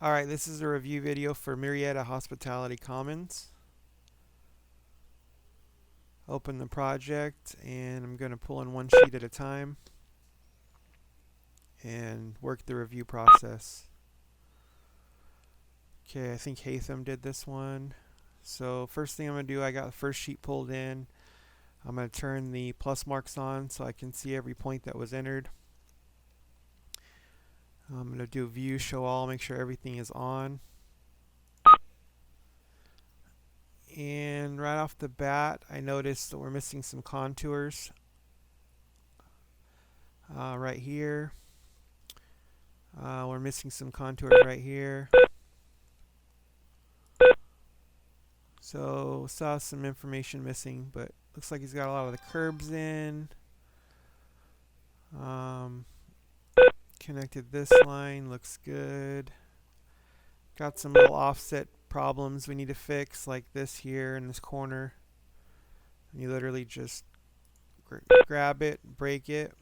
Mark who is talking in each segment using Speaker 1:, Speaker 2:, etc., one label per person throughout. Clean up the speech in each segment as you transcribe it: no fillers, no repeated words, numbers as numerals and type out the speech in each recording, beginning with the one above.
Speaker 1: Alright, this is a review video for Murrietta Hospitality Commons. Open the project and I'm going to pull in one sheet at a time and work the review process. Okay, I think Hatham did this one. So first thing I'm going to do, I got the first sheet pulled in. I'm going to turn the plus marks on so I can see every point that was entered. I'm going to do view show all, make sure everything is on. And right off the bat, I noticed that we're missing some contours right here. We're missing some contours right here. So saw some information missing, but looks like he's got a lot of the curbs in. Connected this line, looks good. Got some little offset problems we need to fix, like this here in this corner. You literally just grab it, break it,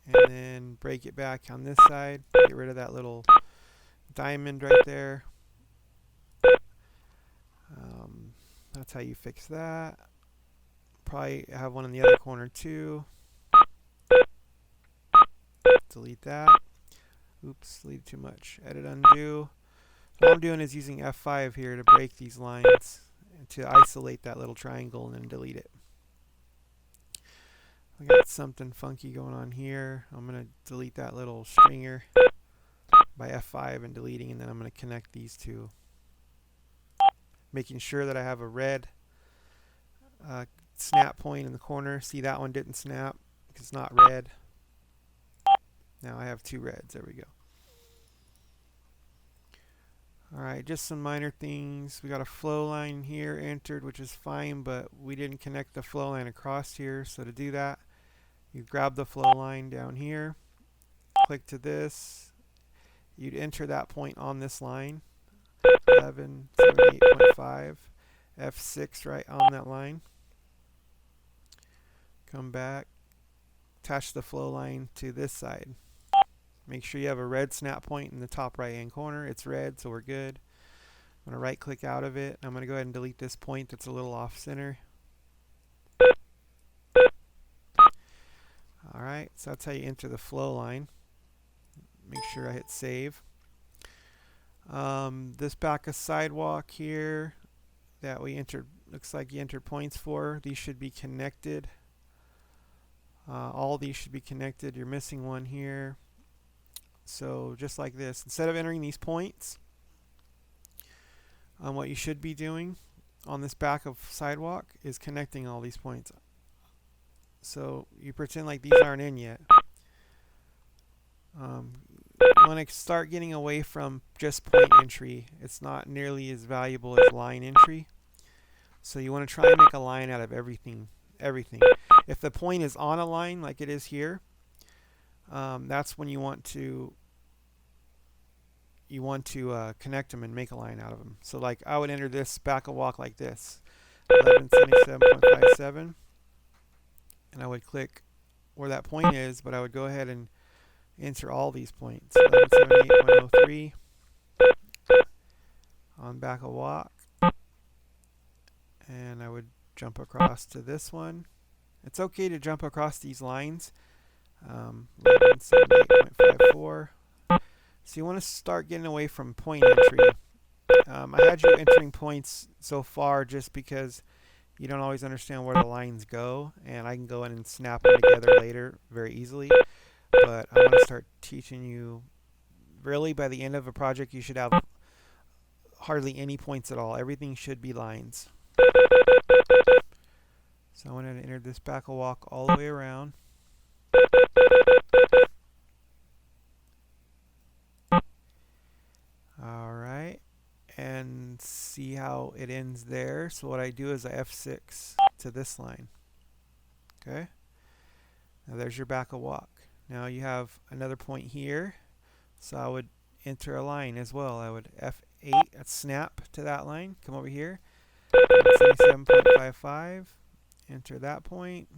Speaker 1: and then break it back on this side. Get rid of that little diamond right there. That's how you fix that. Probably have one in the other corner too. Delete that. Oops, deleted too much. Edit, undo. What I'm doing is using F5 here to break these lines and to isolate that little triangle and then delete it. I got something funky going on here. I'm going to delete that little stringer by F5 and deleting, and then I'm going to connect these two. Making sure that I have a red snap point in the corner. See, that one didn't snap because it's not red. Now I have two reds. There we go. Alright, just some minor things. We got a flow line here entered, which is fine, but we didn't connect the flow line across here. So to do that, you grab the flow line down here, click to this. You'd enter that point on this line, 1178.5, F6 right on that line. Come back, attach the flow line to this side. Make sure you have a red snap point in the top right hand corner. It's red, so we're good. I'm going to right click out of it. I'm going to go ahead and delete this point that's a little off center. Alright, so that's how you enter the flow line. Make sure I hit save. This back of sidewalk here that we entered, looks like you entered points for. These should be connected. All these should be connected. You're missing one here. So just like this, instead of entering these points, what you should be doing on this back of sidewalk is connecting all these points. So you pretend like these aren't in yet. You want to start getting away from just point entry. It's not nearly as valuable as line entry. So you want to try and make a line out of everything. If the point is on a line like it is here, that's when you want to connect them and make a line out of them. So like I would enter this back a walk like this, 1177.57, and I would click where that point is, but I would go ahead and enter all these points. 1178.03 on back a walk, and I would jump across to this one. It's okay to jump across these lines. 1178.54. So you want to start getting away from point entry. I had you entering points so far just because you don't always understand where the lines go, and I can go in and snap them together later very easily. But I want to start teaching you, really by the end of a project you should have hardly any points at all. Everything should be lines. So I went ahead and entered this back a walk all the way around. Alright, and see how it ends there. So what I do is I F6 to this line. Okay, now there's your back a walk. Now you have another point here, so I would enter a line as well. I would F8, snap to that line, come over here, 77.55, enter that point,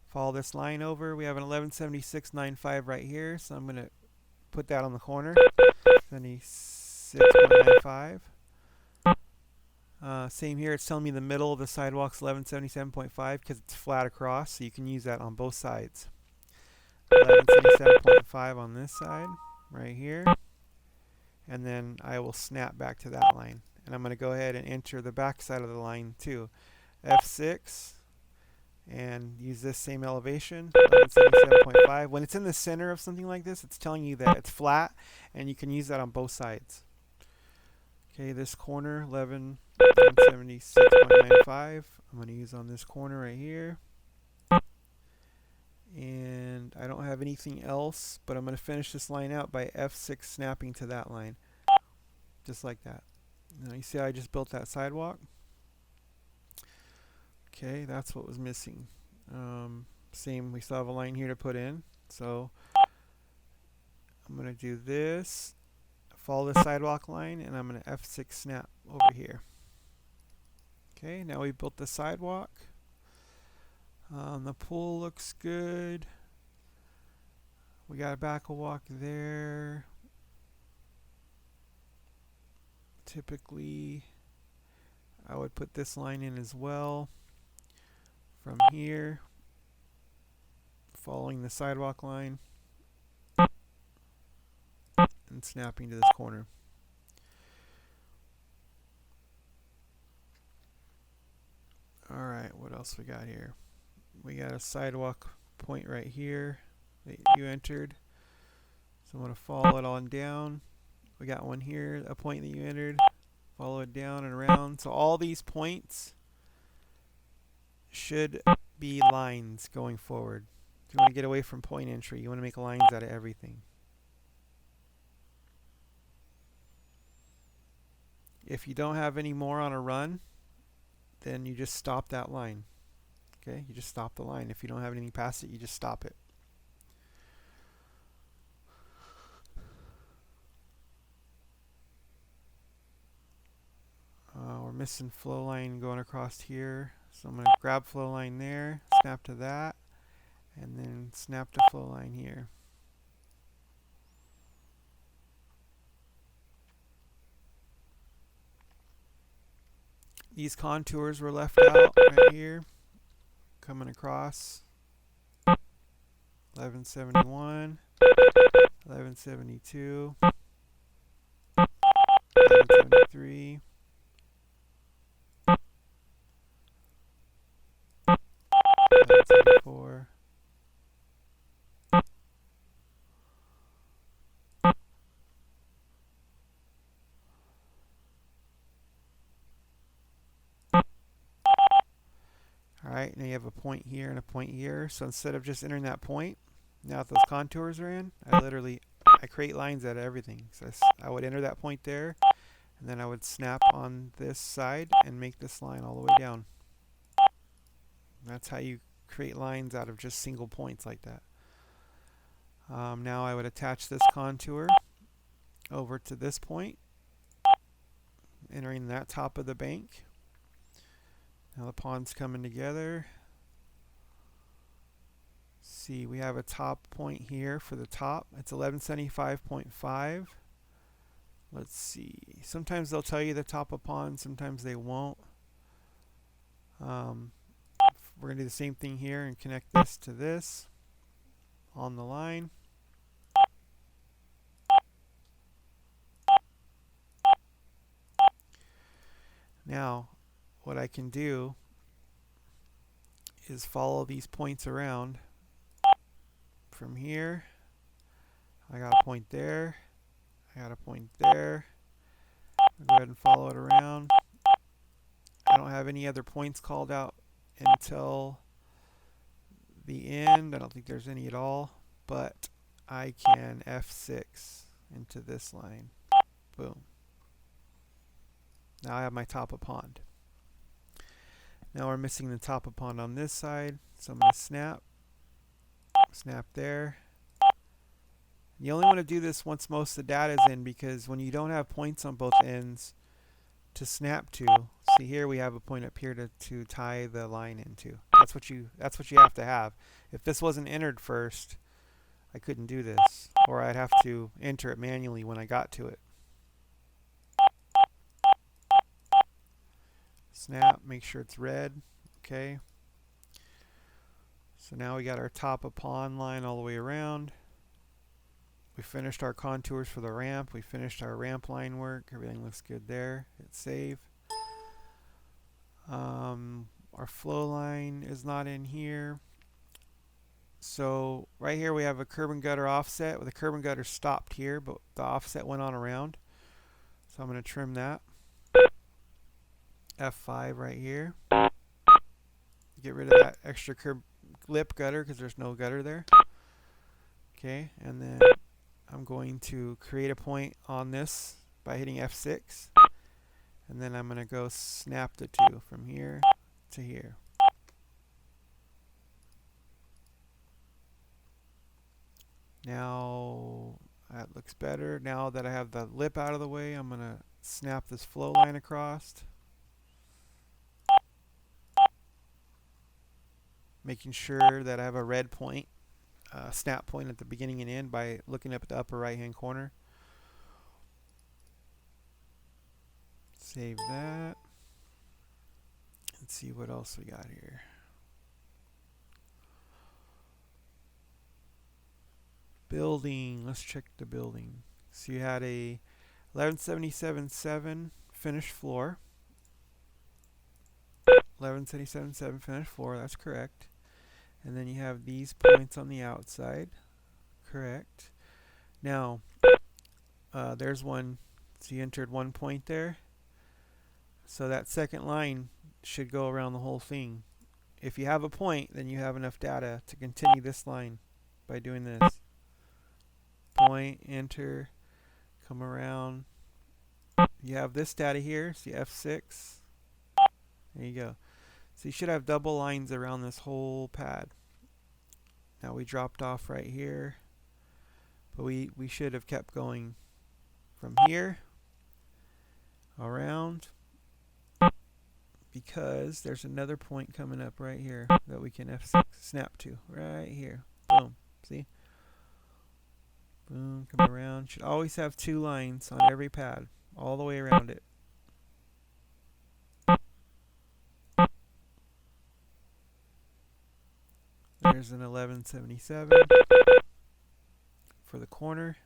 Speaker 1: follow this line over. We have an 1176.95 right here, so I'm going to put that on the corner. 1176.95. Same here, it's telling me the middle of the sidewalk's 1177.5 because it's flat across, so you can use that on both sides. 1177.5 on this side, right here. And then I will snap back to that line. And I'm going to go ahead and enter the back side of the line too. F6, and use this same elevation, 1177.5. When it's in the center of something like this, it's telling you that it's flat, and you can use that on both sides. Okay, this corner, 1176.95. I'm going to use on this corner right here. And I don't have anything else, but I'm going to finish this line out by F6 snapping to that line. Just like that. Now you see how I just built that sidewalk? Okay, that's what was missing. Same, we still have a line here to put in. So I'm going to do this, follow the sidewalk line, and I'm going to F6 snap over here. Okay, now we built the sidewalk. The pool looks good. We got a back walk there. Typically, I would put this line in as well. From here, following the sidewalk line, and snapping to this corner. Alright, what else we got here? We got a sidewalk point right here that you entered. So I'm going to follow it on down. We got one here, a point that you entered. Follow it down and around. So all these points should be lines going forward. If you want to get away from point entry, you want to make lines out of everything. If you don't have any more on a run, then you just stop that line. Okay, you just stop the line. If you don't have anything past it, you just stop it. We're missing flow line going across here. So I'm going to grab flow line there, snap to that, and then snap to flow line here. These contours were left out right here, coming across 1171, 1172, 1173. 1174. Alright, now you have a point here and a point here. So instead of just entering that point, now that those contours are in, I create lines out of everything. So I would enter that point there, and then I would snap on this side and make this line all the way down. That's how you create lines out of just single points like that. Now I would attach this contour over to this point, entering that top of the bank. Now the pond's coming together. See, we have a top point here for the top. It's 1175.5. Let's see. Sometimes they'll tell you the top of pond, sometimes they won't. We're going to do the same thing here and connect this to this on the line. Now, what I can do is follow these points around. From here, I got a point there, I got a point there. I'll go ahead and follow it around. I don't have any other points called out until the end. I don't think there's any at all, but I can F6 into this line. Boom. Now I have my top of pond. Now we're missing the top of pond on this side, so I'm going to snap there. You only want to do this once most of the data is in, because when you don't have points on both ends to snap to, see here we have a point up here to tie the line into. That's what you have to have. If this wasn't entered first, I couldn't do this, or I'd have to enter it manually when I got to it. Snap, make sure it's red. Okay. So now we got our top of pond line all the way around. We finished our contours for the ramp. We finished our ramp line work. Everything looks good there. Hit save. Our flow line is not in here. So right here we have a curb and gutter offset. With the curb and gutter stopped here, but the offset went on around. So I'm going to trim that. F5 right here. Get rid of that extra curb lip gutter because there's no gutter there. Okay, and then I'm going to create a point on this by hitting F6. And then I'm going to go snap the two from here to here. Now that looks better. Now that I have the lip out of the way, I'm going to snap this flow line across. Making sure that I have a red point, snap point at the beginning and end by looking up at the upper right hand corner. Save that. Let's see what else we got here. Building, let's check the building. So you had a 1177.7 finished floor. 1177.7 finished floor, that's correct. And then you have these points on the outside. Correct. Now, there's one. So you entered 1 point there. So that second line should go around the whole thing. If you have a point, then you have enough data to continue this line by doing this. Point, enter, come around. You have this data here, see F6. There you go. So you should have double lines around this whole pad. Now we dropped off right here, but we should have kept going from here around, because there's another point coming up right here that we can F6 snap to right here. Boom. See? Boom, come around. Should always have two lines on every pad all the way around it. There's an 1177 for the corner.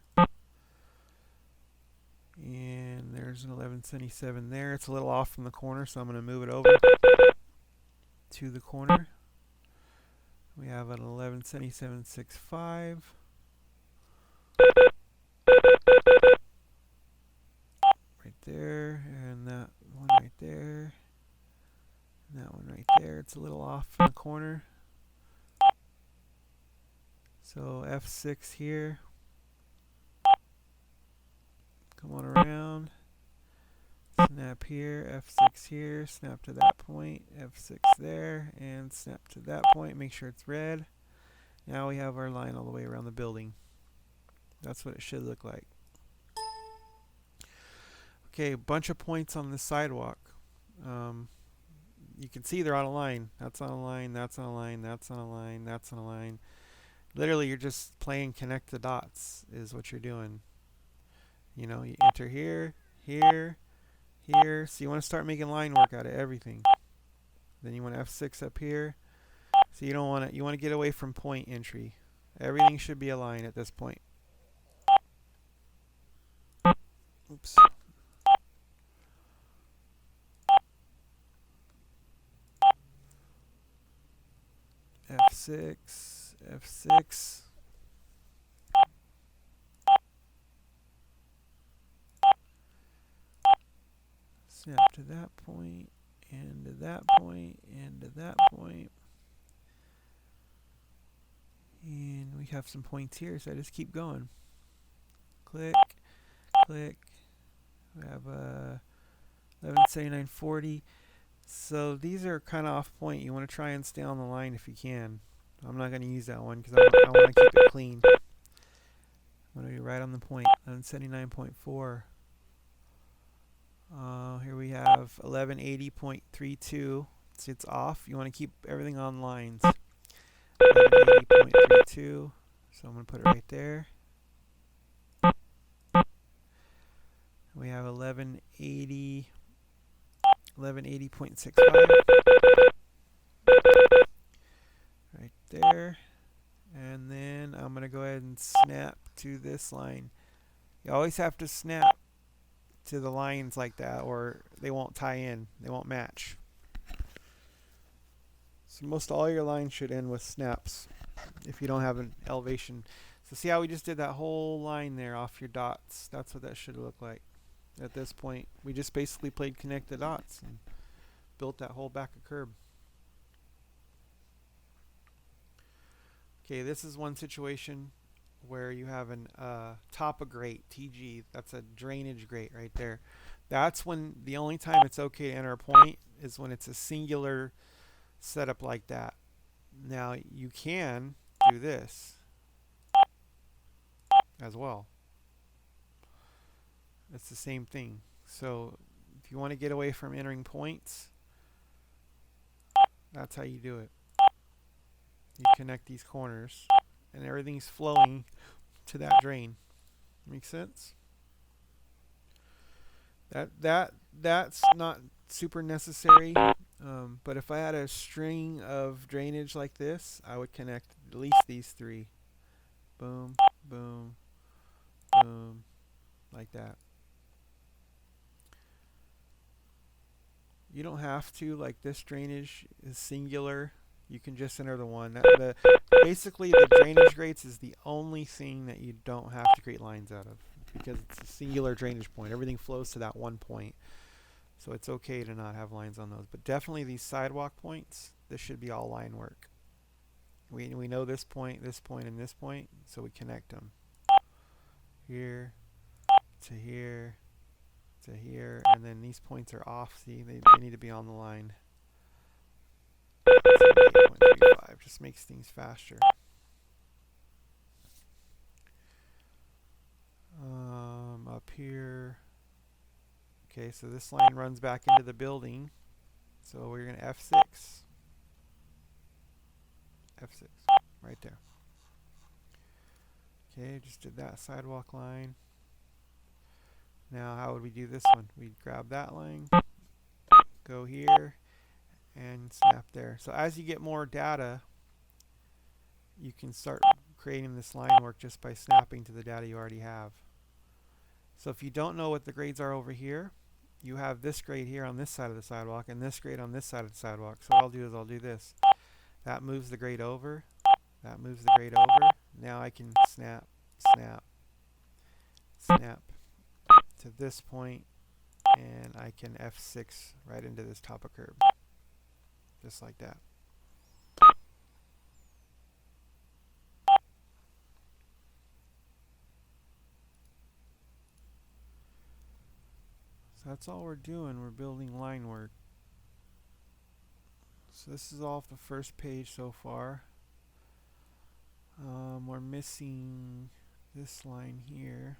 Speaker 1: And there's an 1177 there. It's a little off from the corner, so I'm going to move it over to the corner. We have an 1177.65. Right there, and that one right there, and that one right there. It's a little off from the corner. So F6 here. Come on around. Snap here, F6 here, snap to that point, F6 there, and snap to that point. Make sure it's red. Now we have our line all the way around the building. That's what it should look like. Okay, a bunch of points on the sidewalk. You can see they're on a line. That's on a line, that's on a line, that's on a line, that's on a line. Literally, you're just playing connect the dots is what you're doing. You know, you enter here, here, here. So you want to start making line work out of everything. Then you want F6 up here. So you don't want to, you want to get away from point entry. Everything should be a line at this point. Oops. F6, F6. Snap to that point, and to that point, and to that point. And we have some points here, so I just keep going. Click, click. We have 1179.40. So these are kind of off point. You want to try and stay on the line if you can. I'm not going to use that one because I want to keep it clean. I'm going to be right on the point. 1179.4. Here we have 1180.32. So it's off. You want to keep everything on lines. 1180.32. So I'm going to put it right there. We have 1180.65 right there. And then I'm going to go ahead and snap to this line. You always have to snap to the lines like that or they won't tie in. They won't match. So most all your lines should end with snaps if you don't have an elevation. So see how we just did that whole line there off your dots? That's what that should look like. At this point, we just basically played connect the dots and built that whole back of curb. Okay, this is one situation where you have an top of grate, TG. That's a drainage grate right there. That's when the only time it's okay to enter a point is when it's a singular setup like that. Now you can do this as well. It's the same thing. So if you want to get away from entering points, that's how you do it. You connect these corners and everything's flowing to that drain. Make sense? That's not super necessary, but if I had a string of drainage like this, I would connect at least these three. Boom, boom, boom, like that. You don't have to, like this drainage is singular. You can just enter the one. Basically, the drainage grates is the only thing that you don't have to create lines out of because it's a singular drainage point. Everything flows to that one point. So it's okay to not have lines on those. But definitely these sidewalk points, this should be all line work. We know this point, and this point, so we connect them. Here to here to here, and then these points are off. See, they need to be on the line. 8.35 just makes things faster. Up here. Okay, so this line runs back into the building. So we're going to F6. F6, right there. Okay, just did that sidewalk line. Now how would we do this one? We'd grab that line, go here, and snap there. So as you get more data, you can start creating this line work just by snapping to the data you already have. So if you don't know what the grades are over here, you have this grade here on this side of the sidewalk and this grade on this side of the sidewalk. So what I'll do is I'll do this. That moves the grade over. That moves the grade over. Now I can snap, snap, snap to this point, and I can F6 right into this top of curb. Just like that. So that's all we're doing. We're building line work. So this is off the first page so far. We're missing this line here,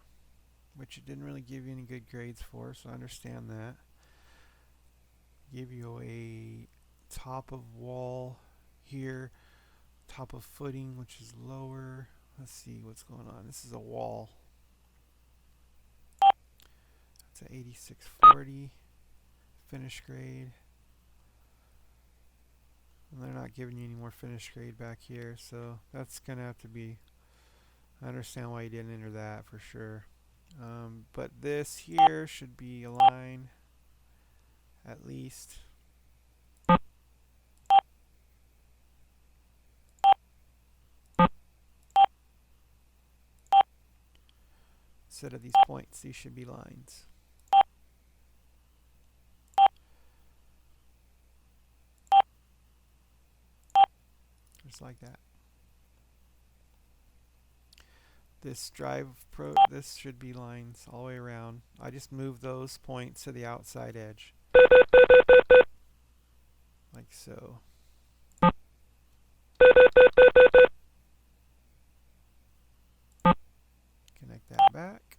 Speaker 1: which it didn't really give you any good grades for, so I understand that. Give you a top of wall here, top of footing, which is lower. Let's see what's going on. This is a wall. It's an 8640 finish grade. And they're not giving you any more finish grade back here, so that's going to have to be, I understand why you didn't enter that for sure. But this here should be a line at least. Instead of these points, these should be lines. Just like that. This this should be lines all the way around. I just move those points to the outside edge. Like so. Connect that back.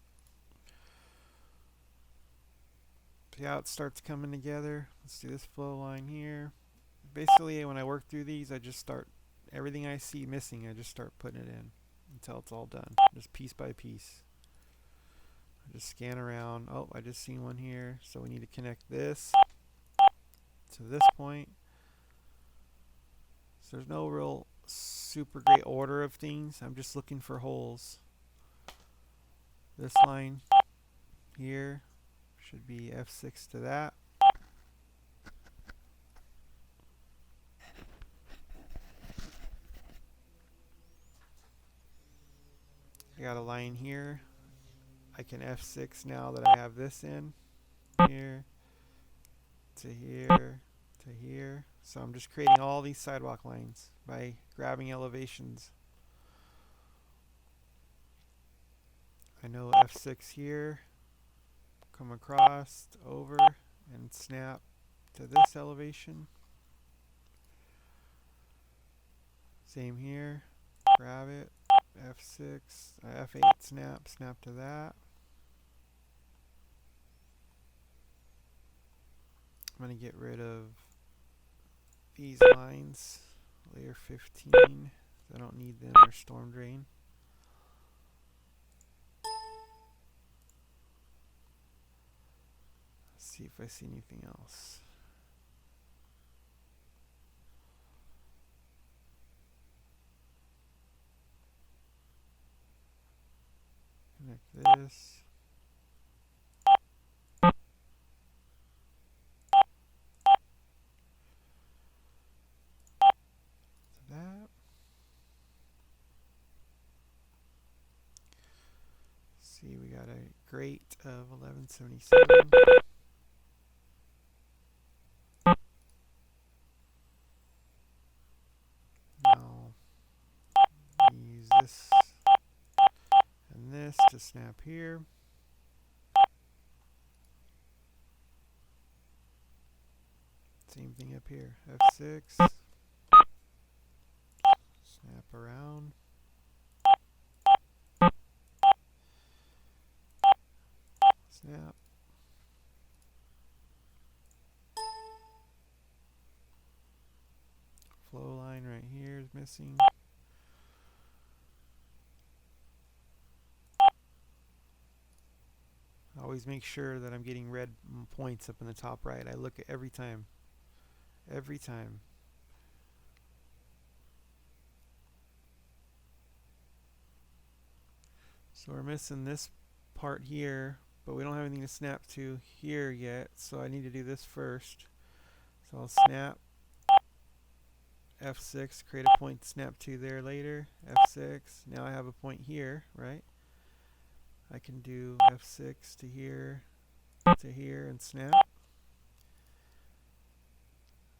Speaker 1: See how it starts coming together? Let's do this flow line here. Basically, when I work through these, I just start, everything I see missing, I just start putting it in. until it's all done, just piece by piece. I just scan around. Oh, I just seen one here, so we need to connect this to this point. So there's no real super great order of things. I'm just looking for holes. This line here should be F6 to that. I got a line here. I can F6 now that I have this in. Here to here to here. So I'm just creating all these sidewalk lines by grabbing elevations. I know F6 here, come across, over, and snap to this elevation. Same here, grab it, F6, F8 snap, snap to that. I'm going to get rid of these lines, layer 15, I don't need them, they're storm drain. Let's see if I see anything else. Connect this. To that. See, we got a grate of 1177. Now use this and this to snap here. Same thing up here. F6. Snap around. Snap. Flow line right here is missing. Always make sure that I'm getting red points up in the top right. I look at every time. Every time. So we're missing this part here, but we don't have anything to snap to here yet, so I need to do this first. So I'll snap F6, create a point to snap to there later. F6. Now I have a point here, right? I can do F6 to here and snap.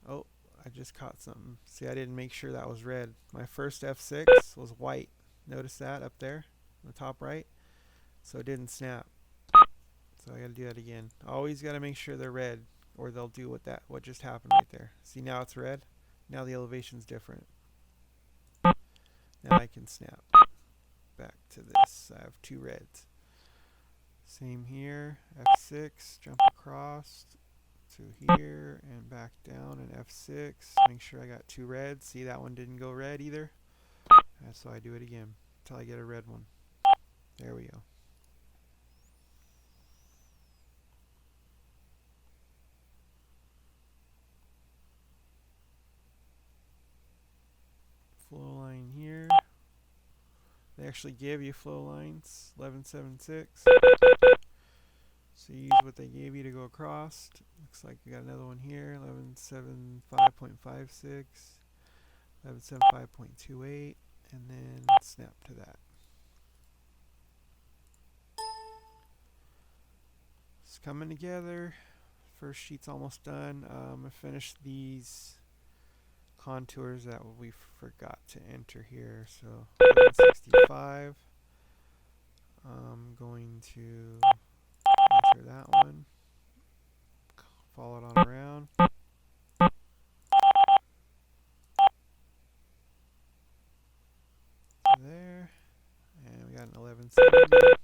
Speaker 1: Oh, I just caught something. See, I didn't make sure that was red. My first F6 was white. Notice that up there on the top right? So it didn't snap. So I gotta do that again. Always gotta make sure they're red, or they'll do what just happened right there. See, now it's red. Now the elevation's different. Now I can snap back to this. I have two reds. Same here. F6, jump across to here and back down, and F6. Make sure I got two reds. See, that one didn't go red either. So I do it again until I get a red one. There we go. Flow line here. They actually give you flow lines, 1176. So you use what they gave you to go across. Looks like we got another one here, 1175.56, 1175.28, and then snap to that. It's coming together. First sheet's almost done. I finished these contours that we forgot to enter here. So 1165. I'm going to enter that one. Follow it on around. There. And we got an 1170.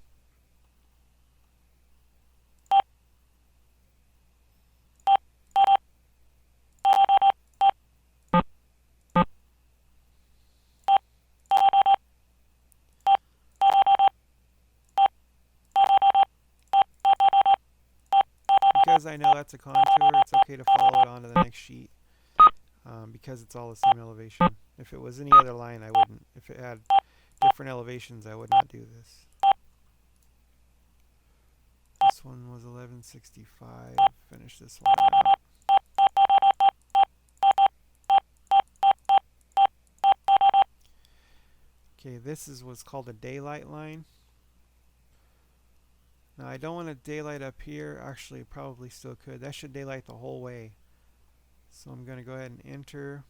Speaker 1: because I know that's a contour, it's okay to follow it onto the next sheet because it's all the same elevation. If it was any other line, I wouldn't. If it had different elevations, I would not do this. This one was 1165. Finish this one out. Okay, this is what's called a daylight line. Now I don't want to daylight up here. Actually, probably still could. That should daylight the whole way. So I'm going to go ahead and enter.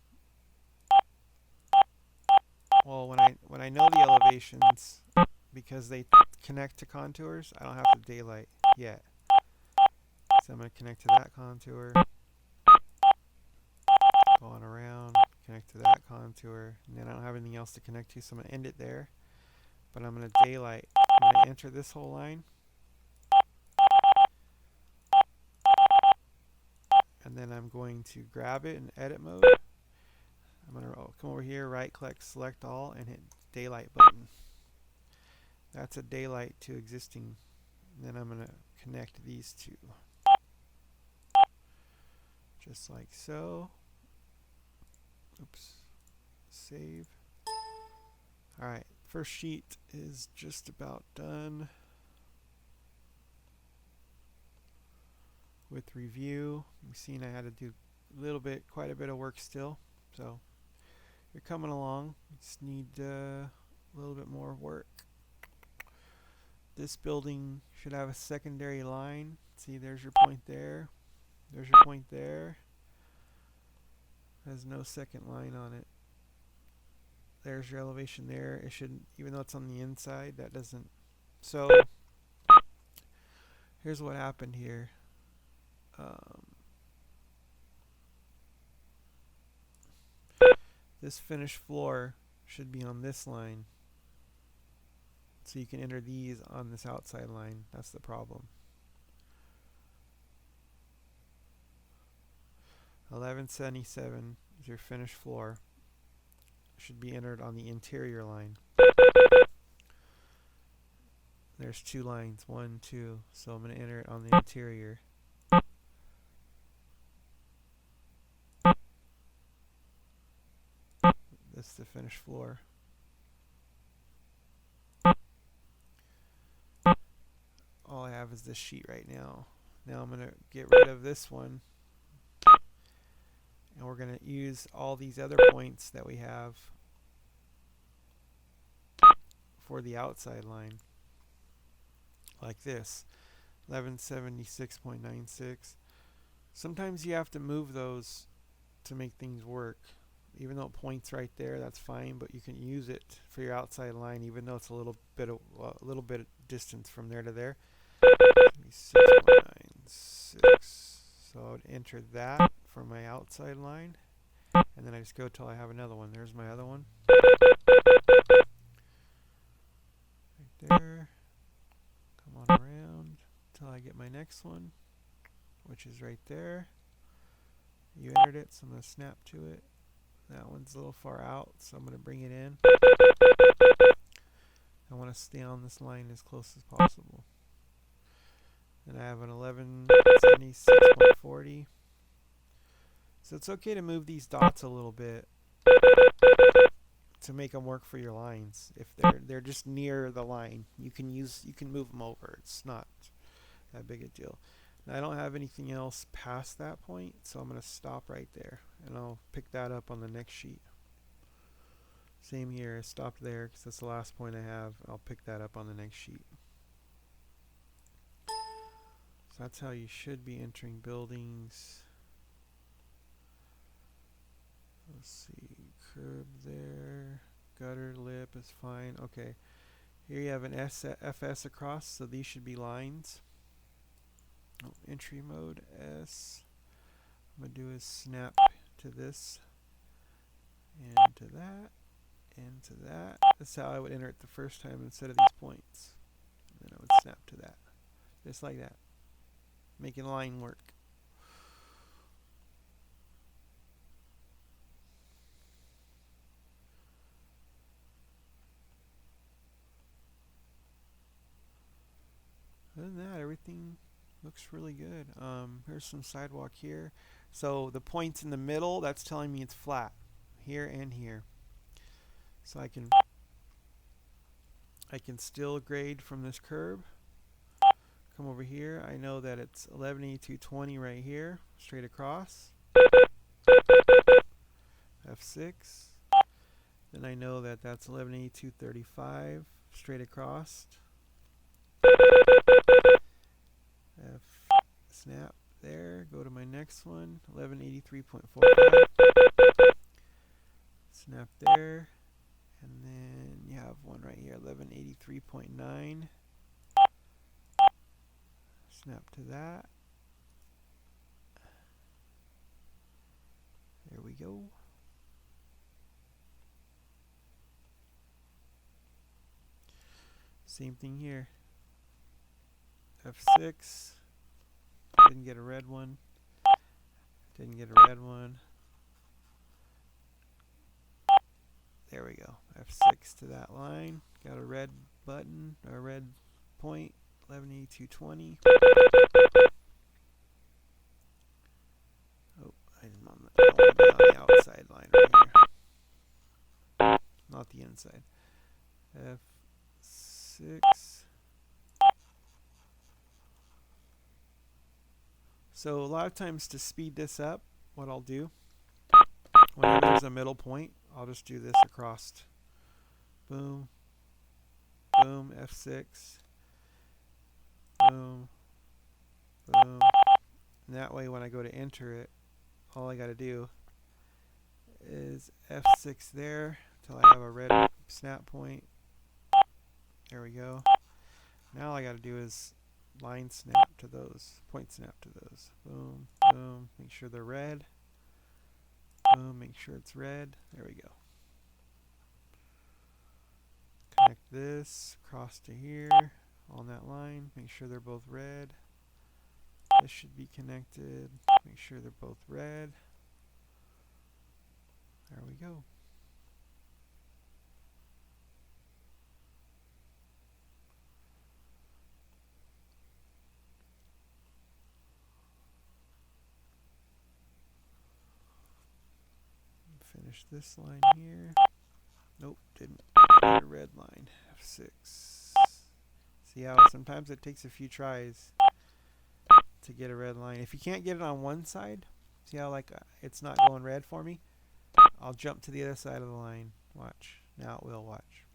Speaker 1: Well, when I know the elevations, because they connect to contours, I don't have to daylight yet. So I'm going to connect to that contour, go on around, connect to that contour, and then I don't have anything else to connect to, so I'm going to end it there. But I'm going to daylight. I'm going to enter this whole line. And then I'm going to grab it in edit mode. I'm going to come over here, right click, select all, and hit daylight button. That's a daylight to existing. And then I'm going to connect these two. Just like so. Oops. Save. Alright, first sheet is just about done. With review, you've seen I had to do quite a bit of work still. So you're coming along. You just need a little bit more work. This building should have a secondary line. See, there's your point there. There's your point there. Has no second line on it. There's your elevation there. It shouldn't, even though it's on the inside, that doesn't. So here's what happened here. This finished floor should be on this line. So you can enter these on this outside line. That's the problem. 1177 is your finished floor. Should be entered on the interior line. There's two lines, 1, 2. So I'm going to enter it on the interior. This is the finished floor. All I have is this sheet right now. Now I'm going to get rid of this one. And we're going to use all these other points that we have for the outside line. Like this. 1176.96. Sometimes you have to move those to make things work. Even though it points right there, that's fine, but you can use it for your outside line even though it's a little bit of distance from there to there. 6.96. So I would enter that for my outside line, and then I just go till I have another one. There's my other one. Right there. Come on around till I get my next one, which is right there. You entered it, so I'm going to snap to it. That one's a little far out, so I'm going to bring it in. I want to stay on this line as close as possible. And I have an 1176.40. So it's okay to move these dots a little bit to make them work for your lines. If they're just near the line, you can move them over. It's not that big a deal. Now I don't have anything else past that point, so I'm going to stop right there, and I'll pick that up on the next sheet. Same here, stop there because that's the last point I have. I'll pick that up on the next sheet. So that's how you should be entering buildings. Let's see, curb there, gutter lip is fine. Okay, here you have an FS across, so these should be lines. Entry mode S. I'm going to do is snap to this and to that and to that. That's how I would enter it the first time instead of these points. And then I would snap to that. Just like that. Making line work. Other than that, everything Looks really good. Here's some sidewalk here. So the points in the middle, that's telling me it's flat. Here and here. So I can still grade from this curb. Come over here. I know that it's 1182.20 right here, straight across. F6. Then I know that that's 1182.35 straight across. F snap there. Go to my next one. 1183.45. Snap there. And then you have one right here, 1183.9. Snap to that. There we go. Same thing here. F6. Didn't get a red one. Didn't get a red one. There we go. F6 to that line. Got a red button, or a red point. 1182.20. Oh, I'm on the outside line right here. Not the inside. F6. So a lot of times to speed this up, what I'll do, whenever there's a middle point, I'll just do this across. Boom. Boom. F6. Boom. Boom. And that way when I go to enter it, all I got to do is F6 there until I have a red snap point. There we go. Now all I got to do is line snap to those, point snap to those. Boom, boom, make sure they're red. Boom, make sure it's red. There we go. Connect this across to here on that line. Make sure they're both red. This should be connected. Make sure they're both red. There we go. Finish this line here. Nope, didn't get a red line. F6. See how sometimes it takes a few tries to get a red line. If you can't get it on one side, see how like it's not going red for me? I'll jump to the other side of the line. Watch. Now it will. Watch.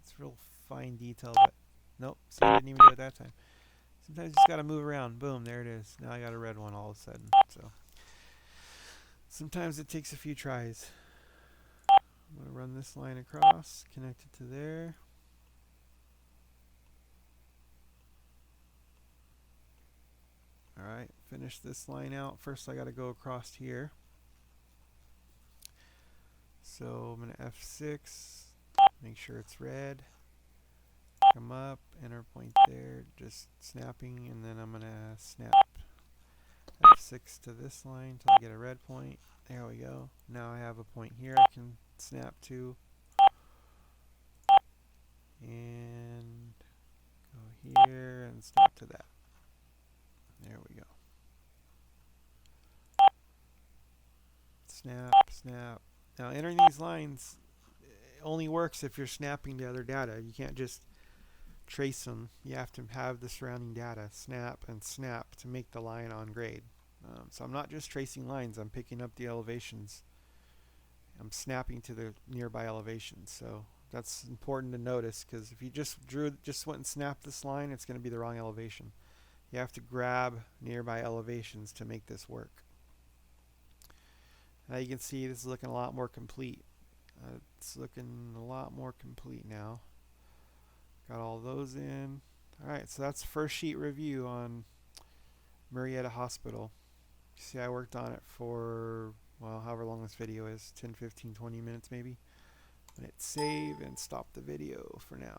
Speaker 1: It's real fine detail, but nope. See, I didn't even do it that time. Sometimes you just gotta move around. Boom, there it is. Now I got a red one all of a sudden. So sometimes it takes a few tries. I'm gonna run this line across, connect it to there. Alright, finish this line out. First I gotta go across here. So I'm gonna F6, make sure it's red. Come up, enter point there, just snapping, and then I'm gonna snap F6 to this line until I get a red point. There we go. Now I have a point here I can snap to. And go here and snap to that. There we go. Snap, snap. Now entering these lines only works if you're snapping the other data. You can't just trace them. You have to have the surrounding data. Snap and snap to make the line on grade. So I'm not just tracing lines. I'm picking up the elevations. I'm snapping to the nearby elevations. So that's important to notice, because if you just went and snapped this line, it's going to be the wrong elevation. You have to grab nearby elevations to make this work. Now you can see this is looking a lot more complete. It's looking a lot more complete now. Got all those in. Alright, so that's first sheet review on Murrietta Hospital. You see I worked on it for, well, however long this video is, 10, 15, 20 minutes maybe. And hit save and stop the video for now.